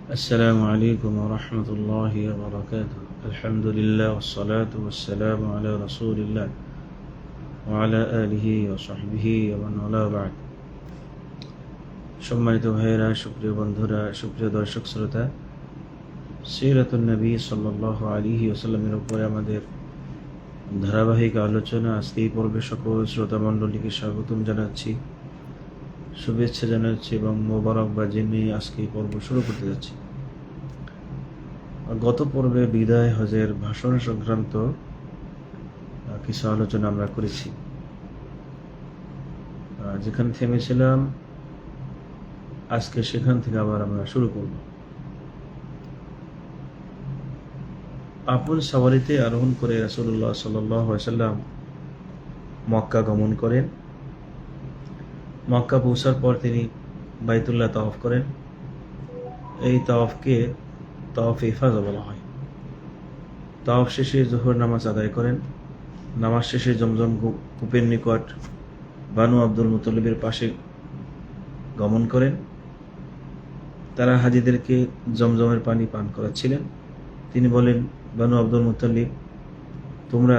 السلام عليكم ورحمة الله وبركاته. الحمد لله والصلاة والسلام على رسول الله وعلى آله وصحبه ومن والاه بعد. সম্মানিত ভাইয়েরা, সুপ্রিয় বন্ধুরা, সুপ্রিয় দর্শক শ্রোতা, সিরাতুন নবী সাল্লাল্লাহু আলাইহি ওয়াসাল্লামের উপরে আমাদের ধারাবাহিক আলোচনা। আজকে এই পর্বে সকল শ্রোতা মণ্ডলীকে স্বাগতম জানাচ্ছি, শুভেচ্ছা জানাচ্ছি এবং মোবারকবাদ জানিয়ে আজকে এই পর্ব শুরু করতে যাচ্ছি। গত পর্বে বিদায় হজের ভাষণ সংক্রান্ত কিছু আলোচনা আমরা করেছি। যেখানে থেমেছিলাম আজকে সেখান থেকে আবার আমরা শুরু করব। আপন সাওয়ারিতে আরোহণ করে রাসূলুল্লাহ সাল্লাল্লাহু আলাইহি ওয়াসাল্লাম মক্কা গমন করেন। মক্কা পৌঁছার পর তিনি বাইতুল্লাহ তাওয়াফ করেন। এই তাওয়াফকে তাওয়াফে ইফাদা বলা হয়। তাওয়াফ শেষে যোহর নামাজ আদায় করেন। নামাজ শেষে জমজম কূপের নিকট বানু আব্দুল মুত্তালিবের পাশে গমন করেন। তারা হাজিদেরকে জমজমের পানি পান করাচ্ছিলেন। তিনি বলেন, বানু আব্দুল মুত্তালিব, তোমরা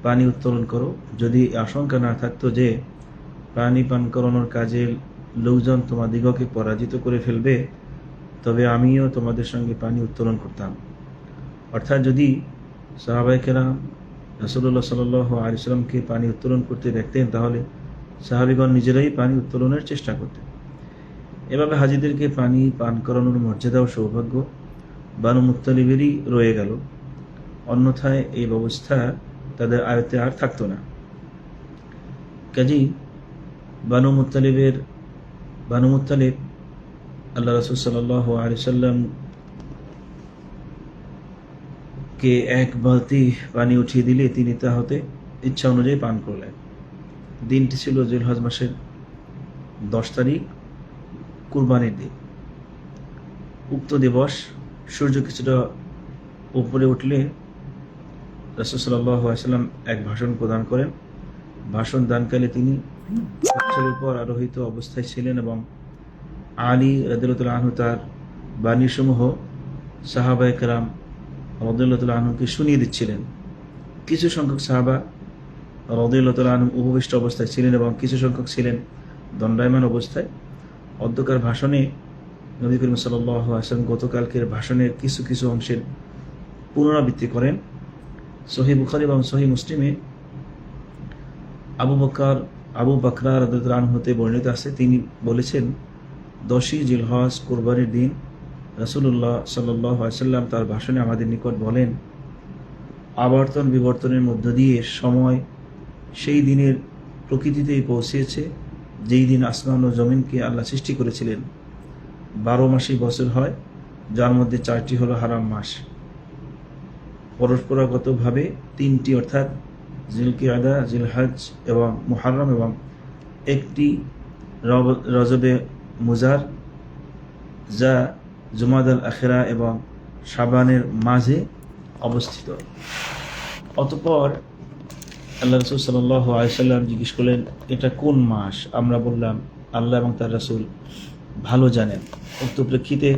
পানি উত্তোলন করো। যদি আশঙ্কা না থাকতো যে পানি পান করানোর কাজে লোকজন তোমাদিগকে পরাজিত করে ফেলবে, তবে আমিও তোমাদের সঙ্গে পানি উত্তোলন করতাম। অর্থাৎ যদি সাহাবায়ে কেরাম রাসূলুল্লাহ সাল্লাল্লাহু আলাইহি ওয়াসাল্লামকে পানি উত্তোলন করতে দেখতেন, তাহলে সাহাবীগণ নিজেরাই পানি উত্তোলনের চেষ্টা করতেন। এভাবে হাজিদেরকে পানি পান করানোর মর্যাদা ও সৌভাগ্য বানু মুত্তালিবেরই রয়ে গেল। অন্যথায় এই ব্যবস্থা তাদের আয়ত্তে আর থাকতো না। কাজেই বানু মুত্তালিব আল্লাহ রাসূল সাল্লাল্লাহু আলাইহি ওয়াসাল্লাম কে এক বালতি পানি উঠিয়ে দিলে তিনি তা হতে ইচ্ছা অনুযায়ী পান করলেন। দিনটি ছিল জিলহজ মাসের 10 তারিখ, কুরবানির দিন। উক্ত দিবস সূর্য কিছুটা উপরে উঠলে রাসূল সাল্লাল্লাহু আলাইহি ওয়াসাল্লাম এক ভাষণ প্রদান করেন। ভাষণ দানকালে তিনি পথের উপর আরোহিত অবস্থায় ছিলেন এবং আলী রাদিয়াল্লাহু আনহু তার বাণীসমূহ সাহাবায়ে কেরাম রাদিয়াল্লাহু আনহুকে শুনিয়ে দিচ্ছিলেন। কিছু সংখ্যক সাহাবা রাদিয়াল্লাহু আনহু উপবিষ্ট অবস্থায় ছিলেন এবং কিছু সংখ্যক ছিলেন দণ্ডায়মান অবস্থায়। অধ্যকার ভাষণে নবী করিম সাল্লাল্লাহু আলাইহি ওয়াসাল্লাম গতকালকের ভাষণের কিছু কিছু অংশের পুনরাবৃত্তি করেন। সহিহ বুখারী এবং সহিহ মুসলিমে আবু বকর রাদিয়াল্লাহু আনহু হতে বর্ণিত আছে, তিনি বলেছেন, 10ই জিলহজ কুরবানির দিন রাসূলুল্লাহ সাল্লাল্লাহু আলাইহি ওয়াসাল্লাম তার ভাষণে আমাদের নিকট বলেন, আবর্তন বিবর্তনের মধ্য দিয়ে সময় সেই দিনের প্রকৃতিতেই পৌঁছেছে যেই দিন আসমান ও জমিনকে আল্লাহ সৃষ্টি করেছিলেন। 12 মাসই বছর হয়, যার মধ্যে 4টি হলো হারাম মাস। পরস্পরাগতভাবে 3টি, অর্থাৎ জিলকিয়াদা, জিলহজ এবং মুহররম, এবং একটি রজবে মুজার, যা জুমাদাল আখিরা এবং শাবানের মাঝে অবস্থিত। অতঃপর আল্লাহ রাসূল সাল্লাল্লাহু আলাইহি ওয়াসাল্লাম জিজ্ঞেস করলেন, এটা কোন মাস? আমরা বললাম, আল্লাহ এবং তার রাসূল ভালো জানেন। উক্ত প্রেক্ষিতে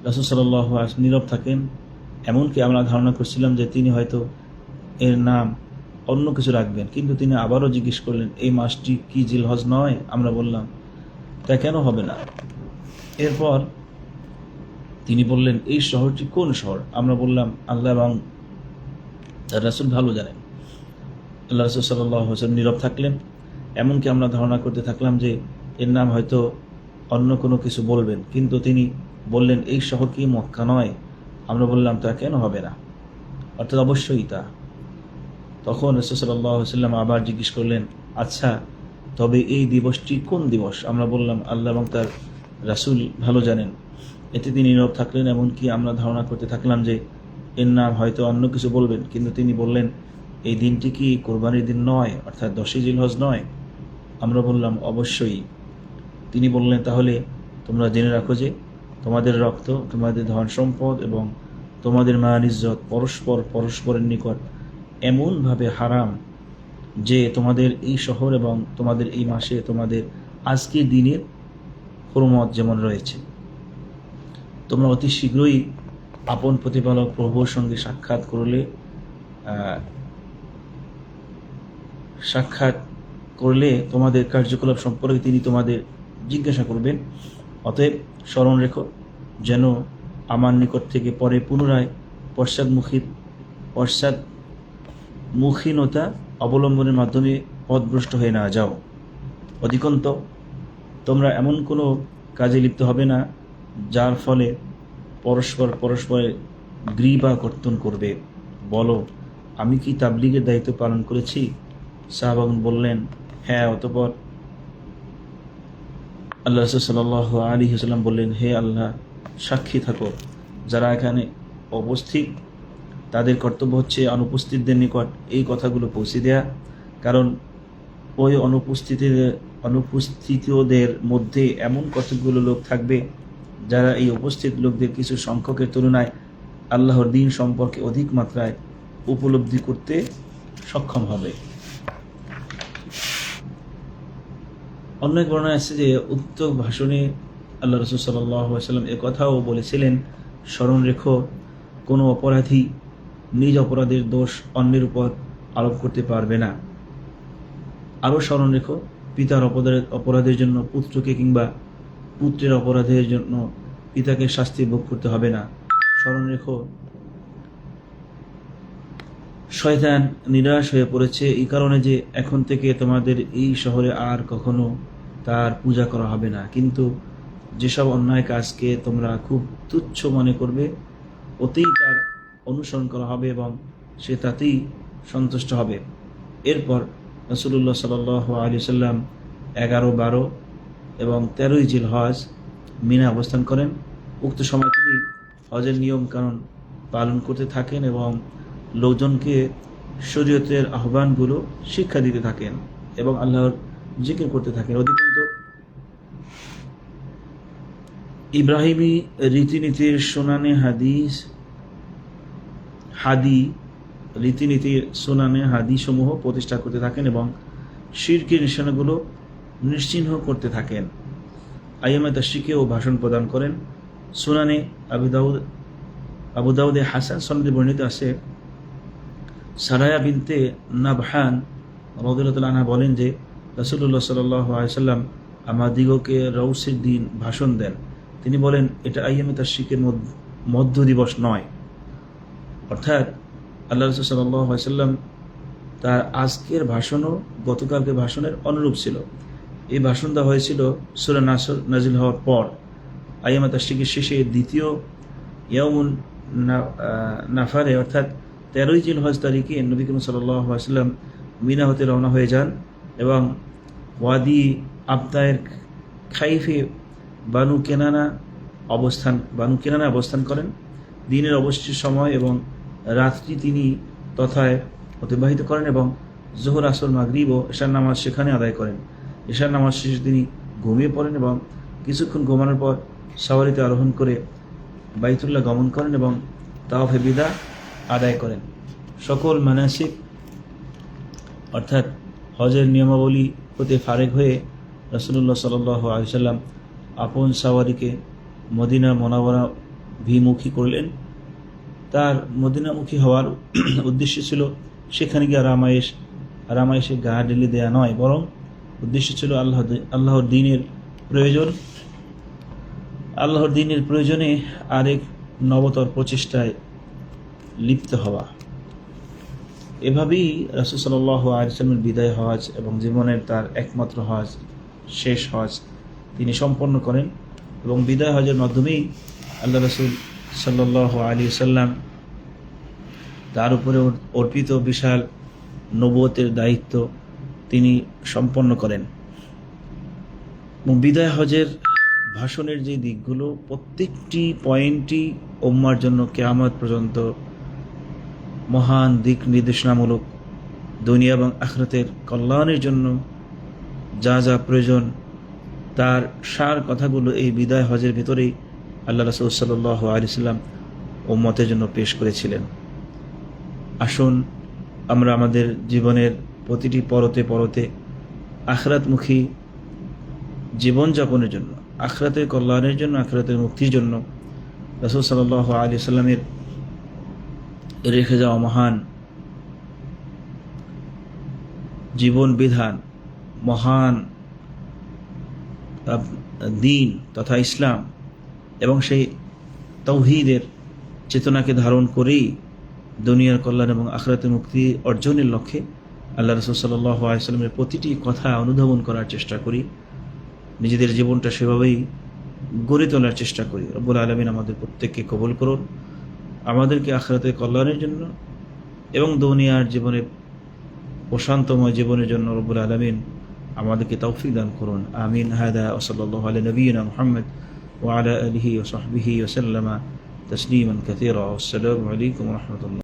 রাসূল সাল্লাল্লাহু আলাইহি ওয়াসাল্লাম নীরব থাকেন। এমনকি আমরা ধারণা করছিলাম যে তিনি হয়তো এর নাম অন্য কিছু রাখবেন, কিন্তু তিনি আবারও জিজ্ঞেস করলেন, এই মাসটি কি জিলহজ নয়? আমরা বললাম, তা কেন হবে না? এরপর তিনি বললেন, এই শহরটি কোন শহর? আমরা বললাম, আল্লাহ এবং তার রাসূল ভালো জানেন। আল্লাহ রাসূল সাল্লাল্লাহু আলাইহি ওয়াসাল্লাম নীরব থাকলেন। এমনকি আমরা ধারণা করতে থাকলাম যে এর নাম হয়তো অন্য কোনো কিছু বলবেন, কিন্তু তিনি বললেন, এই শহর কি মক্কা নয়? আমরা বললাম, তা কেন হবে না? অর্থাৎ অবশ্যই তা। তখন রাসূল সাল্লাল্লাহু আলাইহি ওয়াসাল্লাম আবার জিজ্ঞেস করলেন, আচ্ছা, তবে এই দিবসটি কোন দিবস? আমরা বললাম, আল্লাহ এবং তার রাসূল ভালো জানেন। এতে তিনি নীরব থাকলেন। এমনকি আমরা ধারণা করতে থাকলাম যে এর নাম হয়তো অন্য কিছু বলবেন, কিন্তু তিনি বললেন, এই দিনটি কি কোরবানির দিন নয়, অর্থাৎ 10ই জিলহজ নয়? আমরা বললাম, অবশ্যই। তিনি বললেন, তাহলে তোমরা জেনে রাখো যে তোমাদের রক্ত, তোমাদের ধন সম্পদ এবং তোমাদের মান ইজ্জত পরস্পরের নিকট এমনভাবে হারাম যে তোমাদের এই শহর এবং তোমাদের এই মাসে তোমাদের আজকের দিনের হুরমত যেমন রয়েছে। তোমরা অতি শীঘ্রই আপন প্রতিপালক প্রভুর সঙ্গে সাক্ষাৎ করলে তোমাদের কার্যকলাপ সম্পর্কে তিনি তোমাদের জিজ্ঞাসা করবেন। অতএব স্মরণ রেখো যেন আমার নিকট থেকে পরে পুনরায় পশ্চাৎমুখীনতা অবলম্বনের মাধ্যমে পথভ্রষ্ট হয়ে না যাও। অধিকন্ত তোমরা এমন কোনো কাজে লিপ্ত হবে না যার ফলে পরস্পরের গ্রীবা কর্তন করবে। বলো, আমি কি তাবলীগের দায়িত্ব পালন করেছি? সাহাবাগণ বললেন, হ্যাঁ। অতঃপর আল্লাহ রাসূল সাল্লাল্লাহু আলাইহি ওয়াসাল্লাম বললেন, হে আল্লাহ, সাক্ষী থাকো, যারা এখানে উপস্থিত তাদের কর্তব্য হচ্ছে অনুপস্থিতদের নিকট এই কথাগুলো পৌঁছে দেয়া, কারণ ওই অনুপস্থিতদের মধ্যে এমন কতগুলো লোক থাকবে যারা এই উপস্থিত লোকদের কিছু সংখ্যকের তুলনায় আল্লাহর দ্বীন সম্পর্কে অধিক মাত্রায় উপলব্ধি করতে সক্ষম হবে। অন্য এক বর্ণনায় আছে যে উক্ত ভাষণে আল্লাহ রাসূল সাল্লাল্লাহু আলাইহি ওয়াসাল্লাম একথাও বলেছিলেন, স্মরণ রেখো, কোনো অপরাধী নিজ অপরাধের দোষ অন্যের উপর আরোপ করতে পারবে না। আরও স্মরণ রেখো, পিতার অপরাধের জন্য পুত্রকে কিংবা পুত্রের অপরাধের জন্য পিতাকে শাস্তি ভোগ করতে হবে না। স্মরণ রেখো, শয়তান নিরাশ হয়ে পড়েছে এই কারণে যে এখন থেকে তোমাদের এই শহরে আর কখনো তার পূজা করা হবে না, কিন্তু যেসব অন্যায় কাজকে তোমরা খুব তুচ্ছ মনে করবে ওতেই তার অনুসরণ করা হবে এবং সে তাতেই সন্তুষ্ট হবে। এরপর রাসূলুল্লাহ সাল্লাল্লাহু আলাইহি ওয়াসাল্লাম 11, 12 এবং 13ই জিলহজ মিনা অবস্থান করেন। উক্ত সময় তিনি হজের নিয়ম কানুন পালন করতে থাকেন এবং লোকজনকে শরীয়তের আহ্বানগুলো শিক্ষা দিতে থাকেন এবং আল্লাহর জিকির করতে থাকেন। অধিকন্ত ইব্রাহিমী রীতিনীতির সুনানে হাদি সমূহ প্রতিষ্ঠা করতে থাকেন এবং শিরকের নিশানাগুলো নিশ্চিহ্ন করতে থাকেন। আইয়ামে তাশরিকেও ভাষণ প্রদান করেন। সুনানে আবু দাউদে হাসান সনদে বর্ণিত আছে, সারায়া বিনতে নাবহান রাদিয়াল্লাহু আনহা বলেন যে রাসূলুল্লাহ সাল্লাল্লাহু আলাইহি ওয়াসাল্লাম আমাদিগকে রৌসের দিন ভাষণ দেন। তিনি বলেন, এটা আইয়ামে তাশরিকের মধ্য দিবস নয়, অর্থাৎ আল্লাহ রাসূল সাল্লাল্লাহু আলাইহি ওয়াসাল্লাম তার আজকের ভাষণও গতকালকের ভাষণের অনুরূপ ছিল। এই ভাষণ দেওয়া হয়েছিল সূরা নাসর নাজিল হওয়ার পর। আইয়ামে তাশরিকের শেষে দ্বিতীয় ইয়াউমুন নাফারে অর্থাৎ 13ই জিলহজ তারিখে নবী করিম সাল্লাল্লাহু আলাইহি ওয়াসাল্লাম মিনা হতে রওনা হয়ে যান এবং ওয়াদি আবতায়ের খাইফে বানু কেনানা অবস্থান করেন। দিনের অবশিষ্ট সময় এবং রাত্রি তিনি তথায় অতিবাহিত করেন এবং জোহর, আসর, মাগরিব ও এশার নামাজ সেখানে আদায় করেন। এশার নামাজ শেষে তিনি ঘুমিয়ে পড়েন এবং কিছুক্ষণ ঘুমানোর পর সাওয়ারিতে আরোহণ করে বাইতুল্লাহ গমন করেন এবং তাওয়াফে বিদা আদায় করেন। সকল মানাসিক অর্থাৎ হজের নিয়মাবলী হতে ফারেক হয়ে রাসূলুল্লাহ সাল্লাল্লাহু আলাইহি ওয়াসাল্লাম আপন সাওয়ারিকে মদিনা মুনাওয়ারা ভিমুখী করলেন। তার মদিনামুখী হওয়ার উদ্দেশ্য ছিল সেখানে গিয়ে আরামায়েশে গা ঢেলে দেয়া নয়, বরং উদ্দেশ্য ছিল আল্লাহর দ্বীনের প্রয়োজনে আরেক নবতর প্রচেষ্টায় লিপ্ত হওয়া। এভাবেই রাসূল সাল্লাল্লাহু আলাইহি ওয়াসাল্লামের বিদায় হজ এবং জীবনের তার একমাত্র হজ, শেষ হজ তিনি সম্পন্ন করেন এবং বিদায় হজের মাধ্যমেই আল্লাহ রাসূল সাল্লাল্লাহু আলাইহি ওয়াসাল্লাম তার উপরে অর্পিত বিশাল নবুয়তের দায়িত্ব তিনি সম্পন্ন করেন। এবং বিদায় হজের ভাষণের যে দিকগুলো প্রত্যেকটি পয়েন্টই উম্মার জন্য কিয়ামত পর্যন্ত মহান দিক নির্দেশনামূলক, দুনিয়া এবং আখিরাতের কল্যাণের জন্য যা যা প্রয়োজন তার সার কথাগুলো এই বিদায় হজের ভিতরেই আল্লাহ রাসূল সাল্লাল্লাহু আলাইহি ওয়াসাল্লাম উম্মতের জন্য পেশ করেছিলেন। আসুন আমরা আমাদের জীবনের প্রতিটি পরতে আখিরাতমুখী জীবনযাপনের জন্য, আখিরাতের কল্যাণের জন্য, আখিরাতের মুক্তির জন্য রাসূল সাল্লাল্লাহু আলাইহি ওয়াসাল্লামের রেখে যাওয়া মহান জীবন বিধান, মহান দিন তথা ইসলাম এবং সেই তাওহীদের চেতনাকে ধারণ করেই দুনিয়ার কল্যাণ এবং আখিরাতের মুক্তি অর্জনের লক্ষ্যে আল্লাহ রাসূল সাল্লাল্লাহু আলাইহি ওয়াসাল্লামের প্রতিটি কথা অনুধাবন করার চেষ্টা করি, নিজেদের জীবনটা সেভাবেই গড়ে তোলার চেষ্টা করি। রব্বুল আলামিন আমাদের প্রত্যেককে কবুল করুন, আমাদেরকে আখিরাতের কল্যাণের জন্য এবং দুনিয়ার জীবনে প্রশান্তময় জীবনের জন্য রব্বুল আলামিন আমাদেরকে তৌফিক দান করুন। আমিন। হাদা ওয়া সাল্লাল্লাহু আলা নবিয়িনা মুহাম্মদ ওয়া আলা আলিহি ওয়া সাহবিহি ওয়া সাল্লামা তাসলিমান কাসীরা। আসসালামু আলাইকুম ওয়া রাহমাতুল্লাহ।